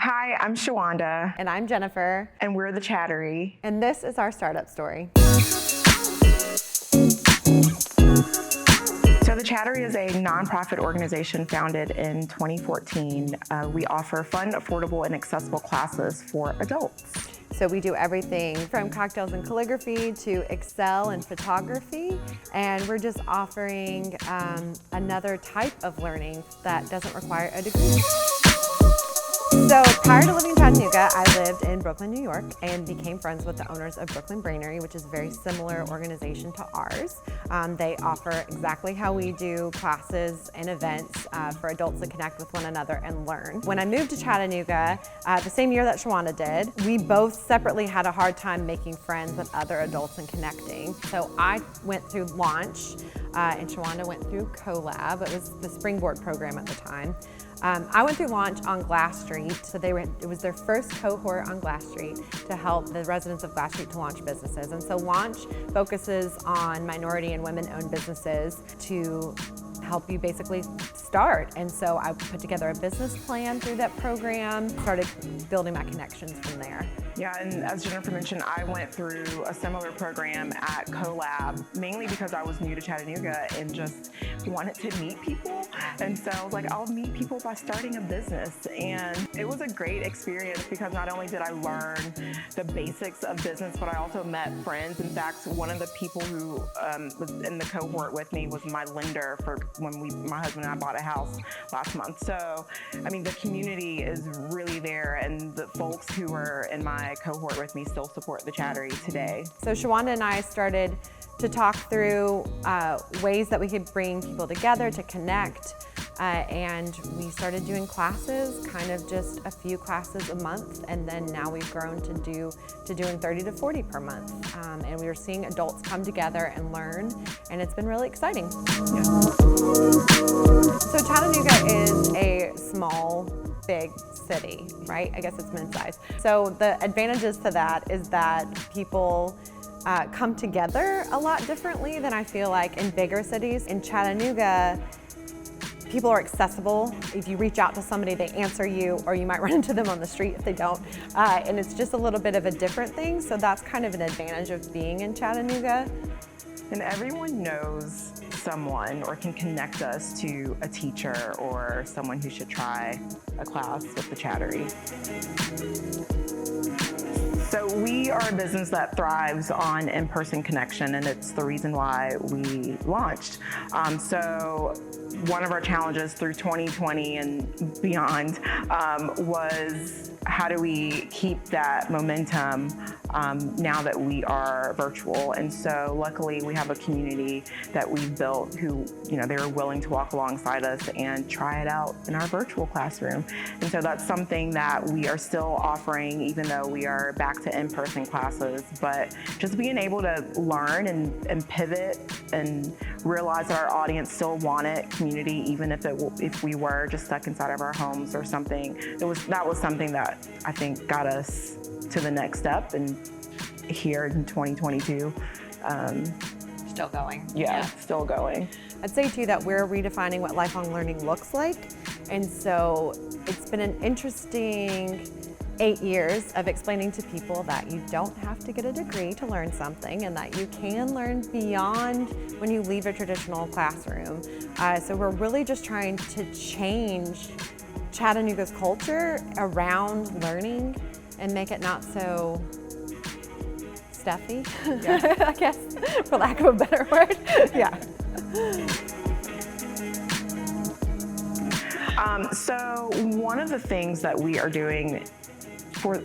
Hi, I'm Shawanda. And I'm Jennifer. And we're the Chattery. And this is our startup story. So the Chattery is a nonprofit organization founded in 2014. We offer fun, affordable, and accessible classes for adults. So we do everything from cocktails and calligraphy to Excel and photography. And we're just offering another type of learning that doesn't require a degree. So prior to living in Chattanooga, I lived in Brooklyn, New York, and became friends with the owners of Brooklyn Brainery, which is a very similar organization to ours. They offer exactly how we do classes and events for adults to connect with one another and learn. When I moved to Chattanooga, the same year that Shawanda did, we both separately had a hard time making friends with other adults and connecting. So I went through LAUNCH, and Shawanda went through CoLab. It was the Springboard program at the time. I went through LAUNCH on Glass Street, so it was their first cohort on Glass Street to help the residents of Glass Street to launch businesses. And so LAUNCH focuses on minority and women-owned businesses to help you basically start. And so I put together a business plan through that program, started building my connections from there. Yeah, and as Jennifer mentioned, I went through a similar program at CoLab, mainly because I was new to Chattanooga and just wanted to meet people. And so I was like, I'll meet people by starting a business. And it was a great experience because not only did I learn the basics of business, but I also met friends. In fact, one of the people who was in the cohort with me was my lender for when my husband and I bought a house last month. So, I mean, the community is really there, and the folks who are in my cohort with me still support the Chattery today. So Shawanda and I started to talk through ways that we could bring people together to connect, and we started doing classes, kind of just a few classes a month, and then now we've grown to doing 30 to 40 per month. And we are seeing adults come together and learn, and it's been really exciting. Yeah. So Chattanooga is a small, big city, right? I guess it's mid-sized. So the advantages to that is that people come together a lot differently than I feel like in bigger cities. In Chattanooga, people are accessible. If you reach out to somebody, they answer you, or you might run into them on the street if they don't. And it's just a little bit of a different thing. So that's kind of an advantage of being in Chattanooga. And everyone knows someone or can connect us to a teacher or someone who should try a class with the Chattery. So we are a business that thrives on in-person connection, and it's the reason why we launched. So one of our challenges through 2020 and beyond was how do we keep that momentum now that we are virtual? And so luckily we have a community that we've built who, they were willing to walk alongside us and try it out in our virtual classroom. And so that's something that we are still offering, even though we are back to in-person classes. But just being able to learn and pivot and realize that our audience still wanted community, even if we were just stuck inside of our homes or something. That was something that I think got us to the next step, and here in 2022. Still going. Yeah, still going. I'd say too that we're redefining what lifelong learning looks like. And so it's been an interesting 8 years of explaining to people that you don't have to get a degree to learn something, and that you can learn beyond when you leave a traditional classroom. So we're really just trying to change Chattanooga's culture around learning and make it not so stuffy, yeah. I guess, for lack of a better word. Yeah. So one of the things that we are doing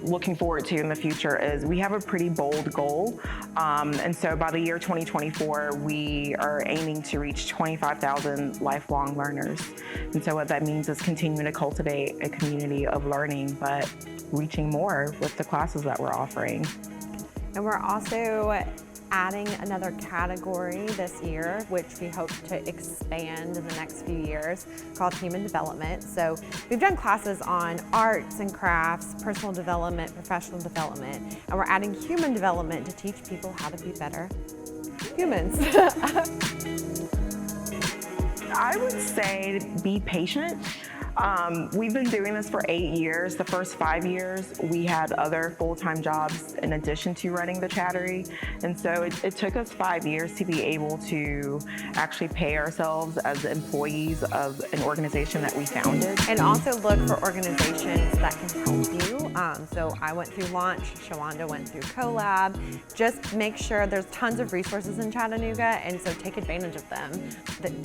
looking forward to in the future is we have a pretty bold goal. And so by the year 2024, we are aiming to reach 25,000 lifelong learners. And so what that means is continuing to cultivate a community of learning, but reaching more with the classes that we're offering. And we're also adding another category this year, which we hope to expand in the next few years, called human development. So we've done classes on arts and crafts, personal development, professional development, and we're adding human development to teach people how to be better humans. I would say be patient. We've been doing this for 8 years. The first 5 years, we had other full-time jobs in addition to running the Chattery. And so it took us 5 years to be able to actually pay ourselves as employees of an organization that we founded. And also look for organizations that can help you. So I went through Launch, Shawanda went through Collab. Just make sure there's tons of resources in Chattanooga, and so take advantage of them.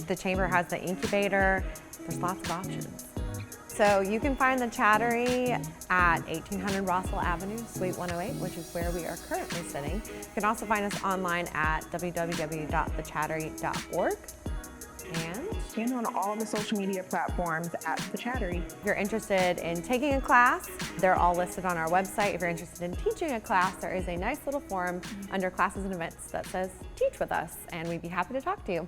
The Chamber has the incubator. There's lots of options. So you can find the Chattery at 1800 Rossell Avenue, Suite 108, which is where we are currently sitting. You can also find us online at www.thechattery.org. And on all the social media platforms at the Chattery. If you're interested in taking a class, they're all listed on our website. If you're interested in teaching a class, there is a nice little form under classes and events that says teach with us, and we'd be happy to talk to you.